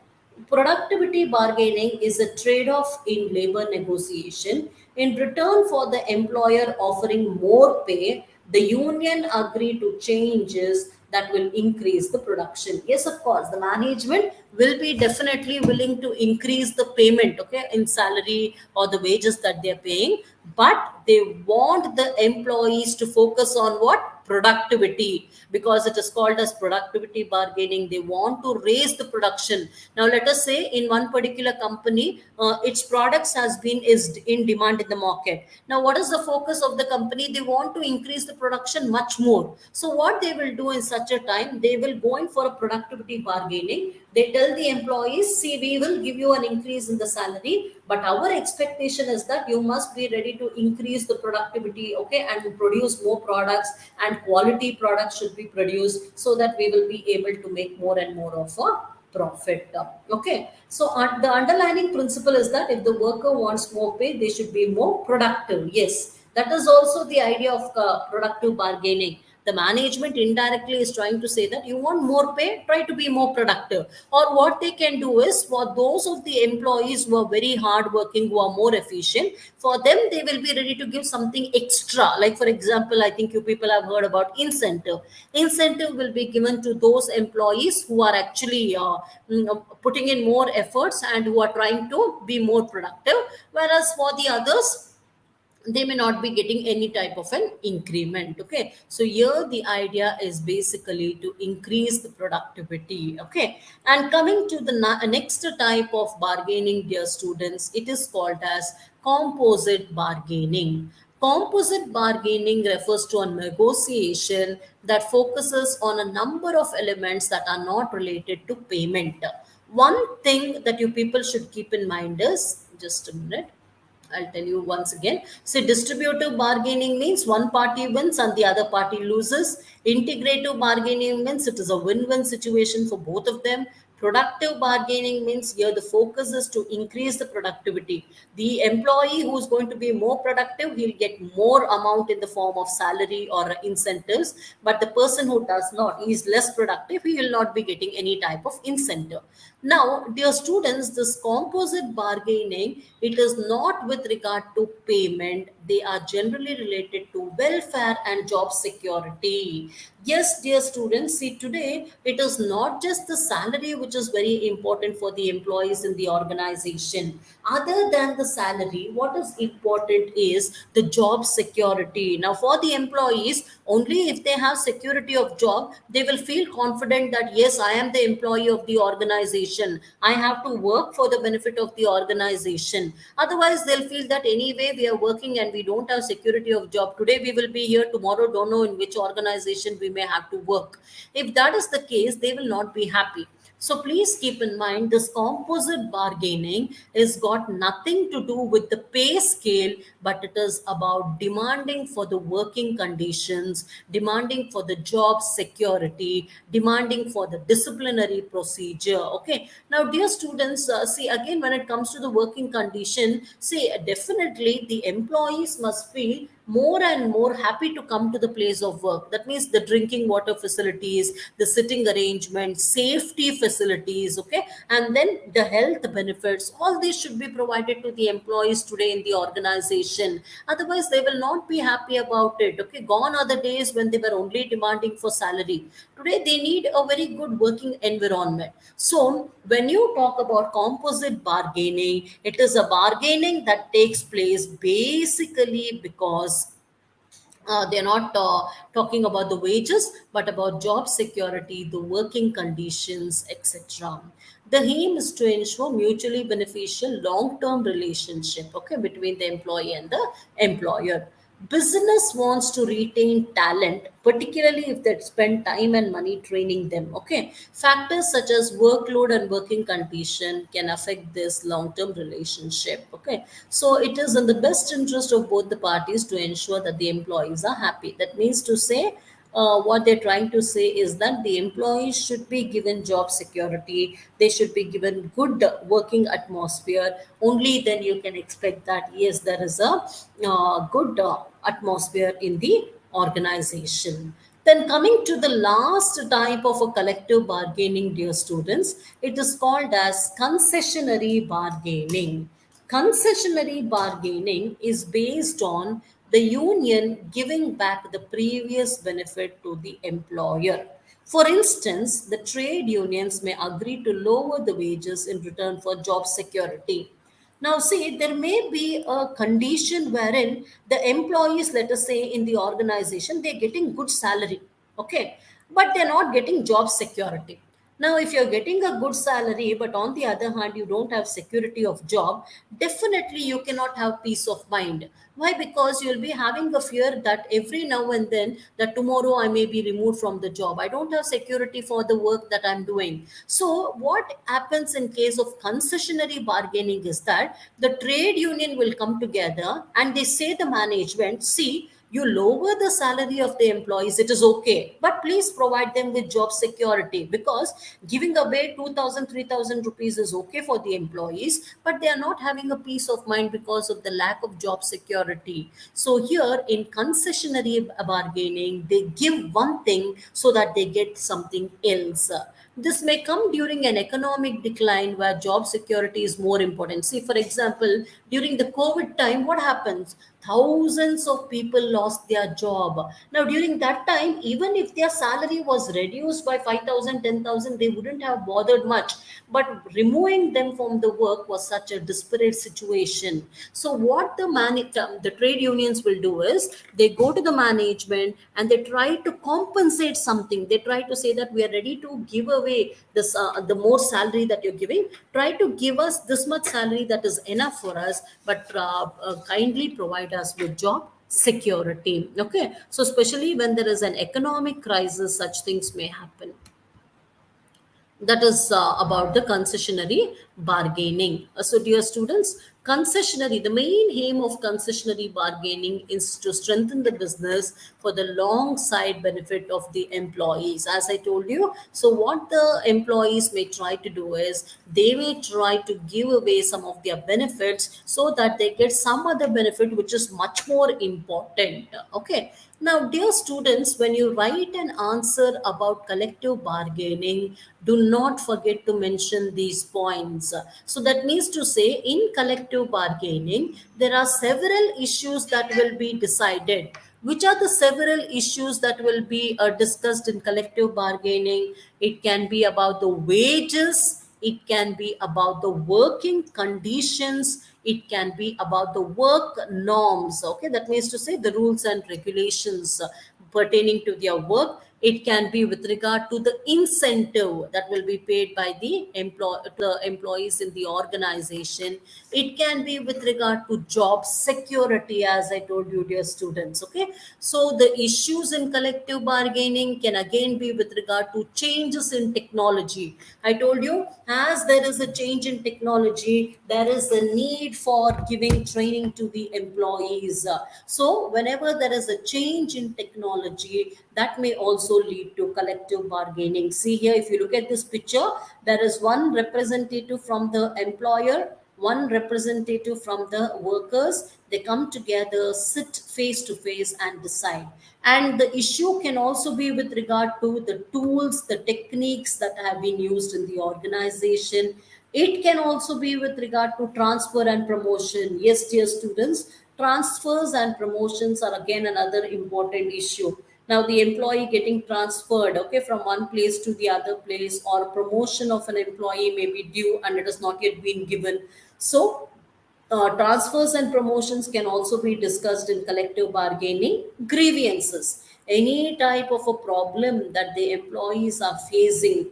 Productivity bargaining is a trade off in labor negotiation. In return for the employer offering more pay, the union agree to changes that will increase the production. Yes, of course, the management will be definitely willing to increase the payment, okay, in salary or the wages that they're paying, but they want the employees to focus on what? Productivity, because it is called as productivity bargaining. They want to raise the production. Now let us say in one particular company, its products has been is in demand in the market. Now what is the focus of the company? They want to increase the production much more. So what they will do in such a time, they will go in for a productivity bargaining. They tell the employees, see, we will give you an increase in the salary, but our expectation is that you must be ready to increase the productivity, okay, and produce more products, and quality products should be produced, so that we will be able to make more and more of a profit. Okay, so the underlying principle is that if the worker wants more pay, they should be more productive. Yes, that is also the idea of productive bargaining. The management indirectly is trying to say that you want more pay, try to be more productive. Or what they can do is, for those of the employees who are very hardworking, who are more efficient, for them they will be ready to give something extra. Like for example, I think you people have heard about incentive. Incentive will be given to those employees who are actually putting in more efforts and who are trying to be more productive. Whereas for the others, they may not be getting any type of an increment. Okay, so here the idea is basically to increase the productivity. Okay, and coming to the next type of bargaining, dear students, it is called as composite bargaining. Composite bargaining refers to a negotiation that focuses on a number of elements that are not related to payment. One thing that you people should keep in mind is, just a minute, I'll tell you once again. See, distributive bargaining means one party wins and the other party loses. Integrative bargaining means it is a win-win situation for both of them. Productive bargaining means here the focus is to increase the productivity. The employee who is going to be more productive, he'll get more amount in the form of salary or incentives. But the person who does not, he is less productive, he will not be getting any type of incentive. Now, dear students, this composite bargaining, it is not with regard to payment. They are generally related to welfare and job security. Yes, dear students, see, today it is not just the salary which is very important for the employees in the organization. Other than the salary, what is important is the job security. Now, for the employees, only if they have security of job, they will feel confident that yes, I am the employee of the organization. I have to work for the benefit of the organization. Otherwise, they'll feel that anyway we are working and we don't have security of job. Today we will be here, tomorrow don't know in which organization we may have to work. If that is the case, they will not be happy. So please keep in mind, this composite bargaining is got nothing to do with the pay scale, but it is about demanding for the working conditions, demanding for the job security, demanding for the disciplinary procedure. Okay. Now, dear students, see, again, when it comes to the working condition, see, definitely the employees must feel more and more happy to come to the place of work. That means the drinking water facilities, the sitting arrangements, safety facilities, okay, and then the health benefits. All these should be provided to the employees today in the organization. Otherwise, they will not be happy about it. Okay, gone are the days when they were only demanding for salary. Today, they need a very good working environment. So, when you talk about composite bargaining, it is a bargaining that takes place basically because they're not talking about the wages, but about job security, the working conditions, etc. The aim is to ensure mutually beneficial long-term relationship, okay, between the employee and the employer. Business wants to retain talent, particularly if they spend time and money training them. Okay, factors such as workload and working condition can affect this long-term relationship. Okay, so it is in the best interest of both the parties to ensure that the employees are happy. That means to say, what they're trying to say is that the employees should be given job security, they should be given good working atmosphere. Only then you can expect that yes, there is a good atmosphere in the organization. Then coming to the last type of a collective bargaining, dear students, it is called as concessionary bargaining. Concessionary bargaining is based on the union giving back the previous benefit to the employer. For instance, the trade unions may agree to lower the wages in return for job security. Now, see, there may be a condition wherein the employees, let us say, in the organization, they're getting good salary, okay, but they're not getting job security. Now, if you're getting a good salary, but on the other hand, you don't have security of job, definitely you cannot have peace of mind. Why? Because you'll be having a fear that every now and then that tomorrow I may be removed from the job. I don't have security for the work that I'm doing. So what happens in case of concessionary bargaining is that the trade union will come together and they say the management, see, you lower the salary of the employees, it is okay, but please provide them with job security, because giving away 2,000, 3,000 rupees is okay for the employees, but they are not having a peace of mind because of the lack of job security. So here in concessionary bargaining, they give one thing so that they get something else. This may come during an economic decline where job security is more important. See, for example, during the COVID time, what happens? Thousands of people lost their job. Now, during that time, even if their salary was reduced by 5,000, 10,000, they wouldn't have bothered much. But removing them from the work was such a desperate situation. So, what the trade unions will do is they go to the management and they try to compensate something. They try to say that we are ready to give away this the more salary that you're giving. Try to give us this much salary that is enough for us, but kindly provide us with job security. Okay, so especially when there is an economic crisis, such things may happen. That is about the concessionary bargaining. So, dear students, the main aim of concessionary bargaining is to strengthen the business for the long side benefit of the employees. As I told you, so what the employees may try to do is they may try to give away some of their benefits so that they get some other benefit which is much more important. Okay. Now, dear students, when you write an answer about collective bargaining, do not forget to mention these points. So, that means to say, in collective bargaining, there are several issues that will be decided. Which are the several issues that will be discussed in collective bargaining? It can be about the wages, it can be about the working conditions, it can be about the work norms. Okay, that means to say the rules and regulations pertaining to their work. It can be with regard to the incentive that will be paid by the employees in the organization. It can be with regard to job security, as I told you, dear students. Okay, so the issues in collective bargaining can again be with regard to changes in technology. I told you, as there is a change in technology, there is a need for giving training to the employees. So, whenever there is a change in technology, that may also lead to collective bargaining. See here, if you look at this picture, there is one representative from the employer, one representative from the workers. They come together, sit face to face and decide. And the issue can also be with regard to the tools, the techniques that have been used in the organization. It can also be with regard to transfer and promotion. Yes, dear students, transfers and promotions are again another important issue. Now, the employee getting transferred, okay, from one place to the other place, or promotion of an employee may be due and it has not yet been given. So, transfers and promotions can also be discussed in collective bargaining. Grievances, any type of a problem that the employees are facing,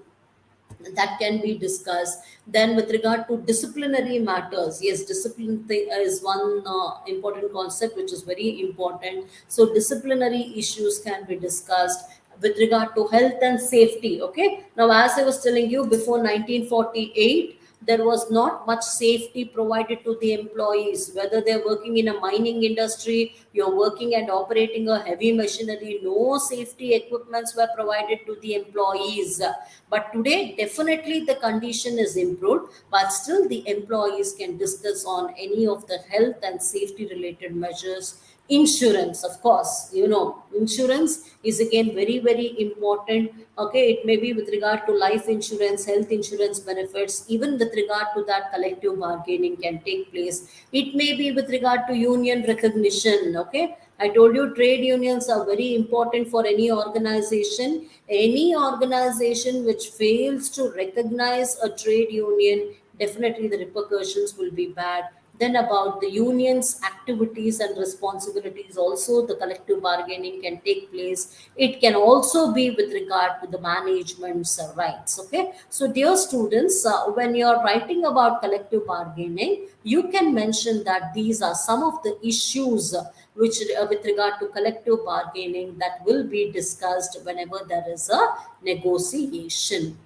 that can be discussed. Then with regard to disciplinary matters, yes, discipline is one important concept which is very important. So disciplinary issues can be discussed. With regard to health and safety, okay, now as I was telling you, before 1948 there was not much safety provided to the employees, whether they're working in a mining industry, you're working and operating a heavy machinery, no safety equipments were provided to the employees. But today, definitely the condition is improved, but still the employees can discuss on any of the health and safety related measures Insurance, of course, insurance is again very, very important. Okay, it may be with regard to life insurance, health insurance benefits. Even with regard to that, collective bargaining can take place. It may be with regard to union recognition. Okay, I told you trade unions are very important for any organization. Any organization which fails to recognize a trade union, definitely the repercussions will be bad. Then about the union's activities and responsibilities, also the collective bargaining can take place. It can also be with regard to the management's rights. Okay, so dear students, when you're writing about collective bargaining, you can mention that these are some of the issues which with regard to collective bargaining that will be discussed whenever there is a negotiation.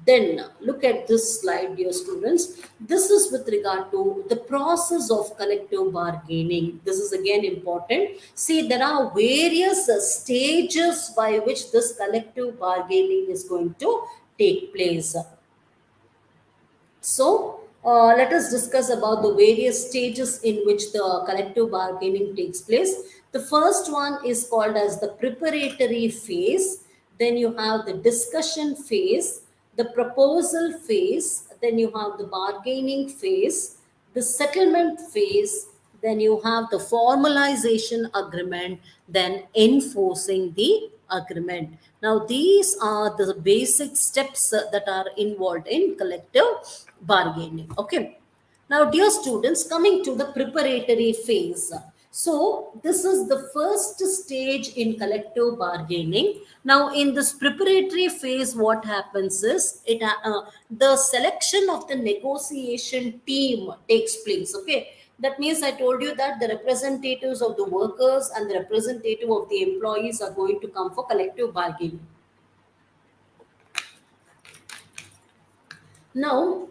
Then look at this slide, dear students. This is with regard to the process of collective bargaining. This is again important. See, there are various stages by which this collective bargaining is going to take place. So, let us discuss about the various stages in which the collective bargaining takes place. The first one is called as the preparatory phase. Then you have the discussion phase, the proposal phase, then you have the bargaining phase, the settlement phase, then you have the formalization agreement, then enforcing the agreement. Now, these are the basic steps that are involved in collective bargaining. Okay. Now, dear students, coming to the preparatory phase. So, this is the first stage in collective bargaining. Now, in this preparatory phase, what happens is the selection of the negotiation team takes place. Okay, that means I told you that the representatives of the workers and the representative of the employees are going to come for collective bargaining. Now,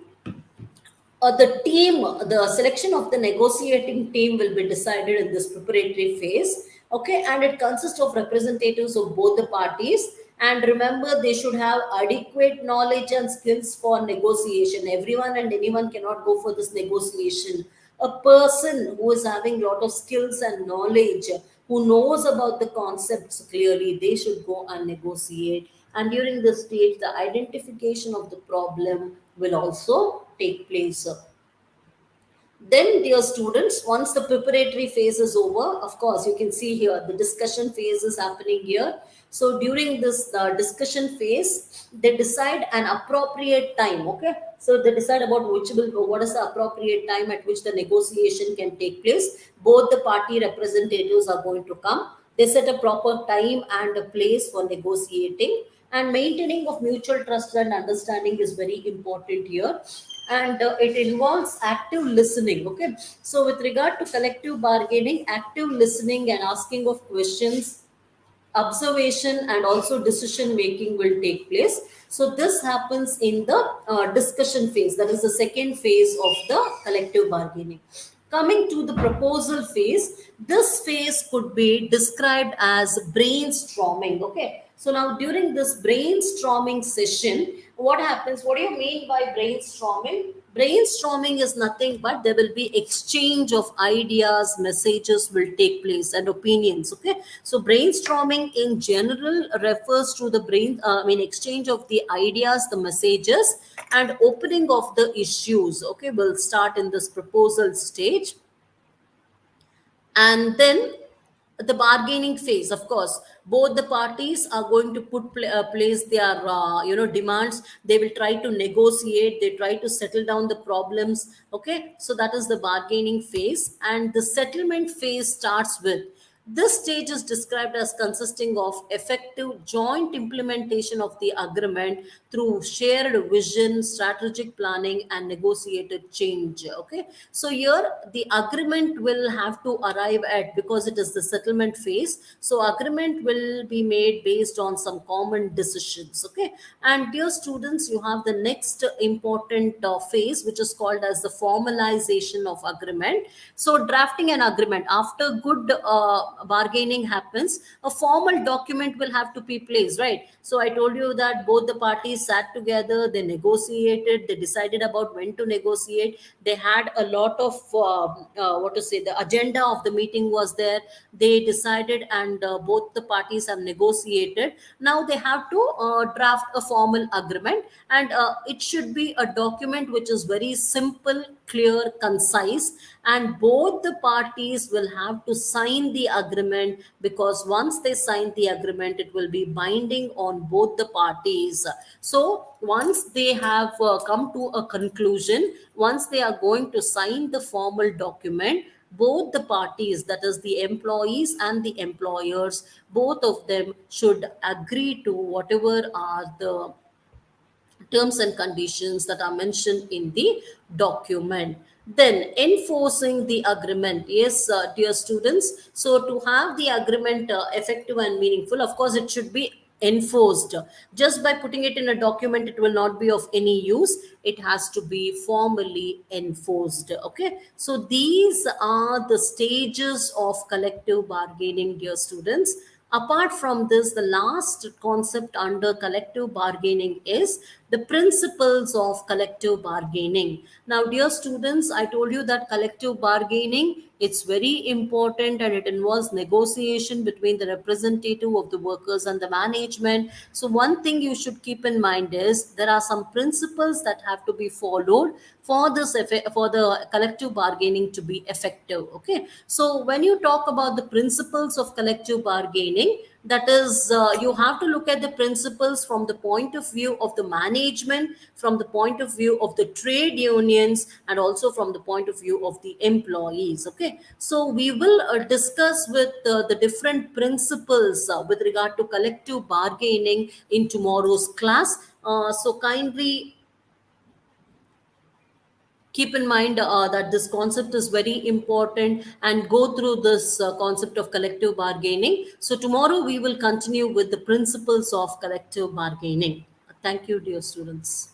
the selection of the negotiating team will be decided in this preparatory phase. Okay, and it consists of representatives of both the parties. And remember, they should have adequate knowledge and skills for negotiation. Everyone and anyone cannot go for this negotiation. A person who is having a lot of skills and knowledge, who knows about the concepts clearly, they should go and negotiate. And during this stage, the identification of the problem will also take place. Then, dear students, once the preparatory phase is over, of course, you can see here the discussion phase is happening here. So, during this discussion phase, they decide an appropriate time. Okay, so they decide about what is the appropriate time at which the negotiation can take place. Both the party representatives are going to come. They set a proper time and a place for negotiating, and maintaining of mutual trust and understanding is very important here. And it involves active listening. Okay, so with regard to collective bargaining, active listening and asking of questions, observation, and also decision making will take place. So this happens in the discussion phase, that is the second phase of the collective bargaining. Coming to the proposal phase, this phase could be described as brainstorming. Okay, so now during this brainstorming session, what happens? What do you mean by brainstorming? Brainstorming is nothing but there will be exchange of ideas, messages will take place, and opinions. Okay, so brainstorming in general refers to the exchange of the ideas, the messages, and opening of the issues. Okay, will start in this proposal stage. And then the bargaining phase, of course, both the parties are going to place their demands. They will try to negotiate, they try to settle down the problems. Okay, so that is the bargaining phase. And the settlement phase starts with, this stage is described as consisting of effective joint implementation of the agreement through shared vision, strategic planning, and negotiated change. Okay, so here the agreement will have to arrive at, because it is the settlement phase. So agreement will be made based on some common decisions. Okay, and dear students, you have the next important phase, which is called as the formalization of agreement. So drafting an agreement after good bargaining happens, a formal document will have to be placed, right? So I told you that both the parties sat together, they negotiated, they decided about when to negotiate. They had a lot of what to say, the agenda of the meeting was there. They decided, and both the parties have negotiated. Now they have to draft a formal agreement, and it should be a document which is very simple, clear, concise, and both the parties will have to sign the agreement, because once they sign the agreement, it will be binding on both the parties. So once they have come to a conclusion, once they are going to sign the formal document, both the parties, that is the employees and the employers, both of them should agree to whatever are the terms and conditions that are mentioned in the document. Then enforcing the agreement. Yes, dear students. So to have the agreement effective and meaningful, of course, it should be enforced. Just by putting it in a document, it will not be of any use. It has to be formally enforced. Okay. So these are the stages of collective bargaining, dear students. Apart from this, the last concept under collective bargaining is the principles of collective bargaining. Now, dear students, I told you that collective bargaining, it's very important, and it involves negotiation between the representative of the workers and the management. So one thing you should keep in mind is there are some principles that have to be followed for for the collective bargaining to be effective. Okay. So when you talk about the principles of collective bargaining, that is, you have to look at the principles from the point of view of the management, from the point of view of the trade unions, and also from the point of view of the employees. Okay. So we will discuss with the different principles with regard to collective bargaining in tomorrow's class. So kindly keep in mind that this concept is very important, and go through this concept of collective bargaining. So tomorrow we will continue with the principles of collective bargaining. Thank you, dear students.